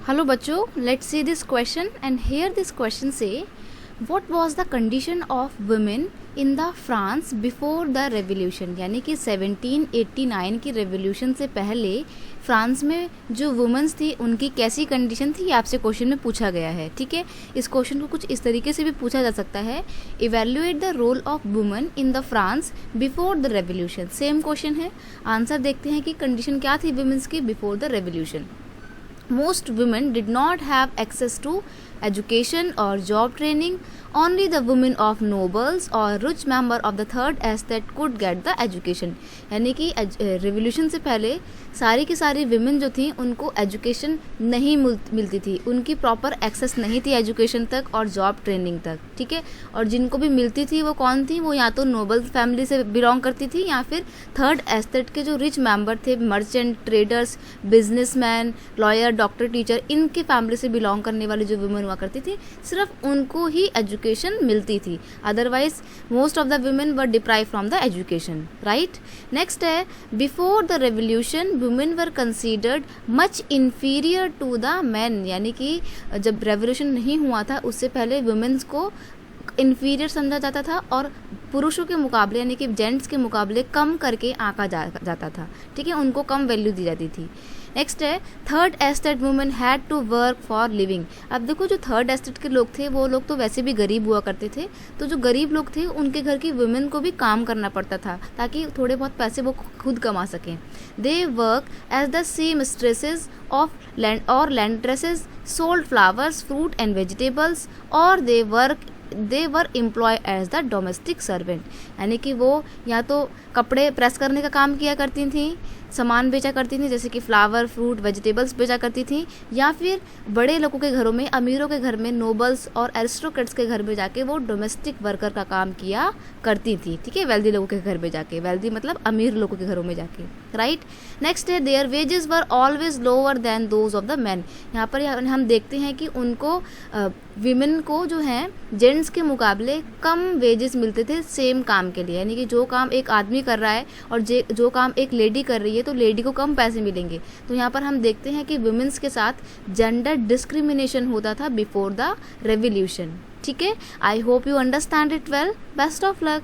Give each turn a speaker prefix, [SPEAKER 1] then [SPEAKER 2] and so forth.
[SPEAKER 1] Hello बच्चों, let's see this question and here this question say what was the condition of women in the France before the revolution। यानी कि 1789 की revolution से पहले France में जो वुमेंस थी उनकी कैसी कंडीशन थी, ये आपसे क्वेश्चन में पूछा गया है। ठीक है, इस क्वेश्चन को कुछ इस तरीके से भी पूछा जा सकता है, evaluate the role of women in the France before the revolution. Same question है, आंसर देखते हैं कि कंडीशन क्या थी वुमेन्स की before the revolution. Most women did not have access to education or job training. Only the women of nobles or rich member of the third estate could get the education। यानी कि revolution से पहले सारी की सारी women जो थी उनको एजुकेशन नहीं मिलती थी, उनकी प्रॉपर एक्सेस नहीं थी एजुकेशन तक और जॉब ट्रेनिंग तक। ठीक है, और जिनको भी मिलती थी वो कौन थी, वो या तो नोबल फैमिली से बिलोंग करती थी या फिर थर्ड एस्टेट के जो रिच मेंबर थे, merchant, traders, businessman, lawyer, doctor, teacher, इनके फैमिली से बिलोंग करने वाली जो वुमेन हुआ करती थी सिर्फ उनको ही एजुकेशन मिलती थी। Otherwise most of the women were deprive from the education. Right, next है before the revolution women were considered much inferior to the man. यानी कि जब रेवोल्यूशन नहीं हुआ था उससे पहले वुमेन्स को इन्फीरियर समझा जाता था और पुरुषों के मुकाबले यानी कि जेंट्स के मुकाबले कम करके आंका जाता था। ठीक है, उनको कम वैल्यू दी जाती थी। नेक्स्ट है third estate women had to work for living. अब देखो जो थर्ड एस्टेट के लोग थे वो लोग तो वैसे भी गरीब हुआ करते थे, तो जो गरीब लोग थे उनके घर की वुमेन को भी काम करना पड़ता था ताकि थोड़े बहुत पैसे वो खुद कमा सकें। They work as the seamstresses of land और laundresses, sold flowers, fruit and vegetables, और they were employ as the domestic servant. यानी कि वो या तो कपड़े प्रेस करने का काम किया करती थी, सामान बेचा करती थी जैसे कि फ्लावर, फ्रूट, वेजिटेबल्स बेचा करती थी, या फिर बड़े लोगों के घरों में, अमीरों के घर में, नोबल्स और एरिस्टोक्रेट्स के घर में जाके वो डोमेस्टिक वर्कर का काम किया करती थी। ठीक है, वेल्दी लोगों के घर में जाके, वेल्दी मतलब अमीर लोगों के घरों में जाके। राइट, नेक्स्ट है their wages were always lower than those of the man. यहाँ पर हम देखते हैं कि उनको विमेन को जो है जेंट्स के मुकाबले कम वेजेस मिलते थे सेम काम के लिए। यानी कि जो काम एक आदमी कर रहा है और जो काम एक लेडी कर रही है तो लेडी को कम पैसे मिलेंगे। तो यहाँ पर हम देखते हैं कि वुमेन्स के साथ जेंडर डिस्क्रिमिनेशन होता था बिफोर द रेवोल्यूशन। ठीक है, I hope you understand it well. Best of luck.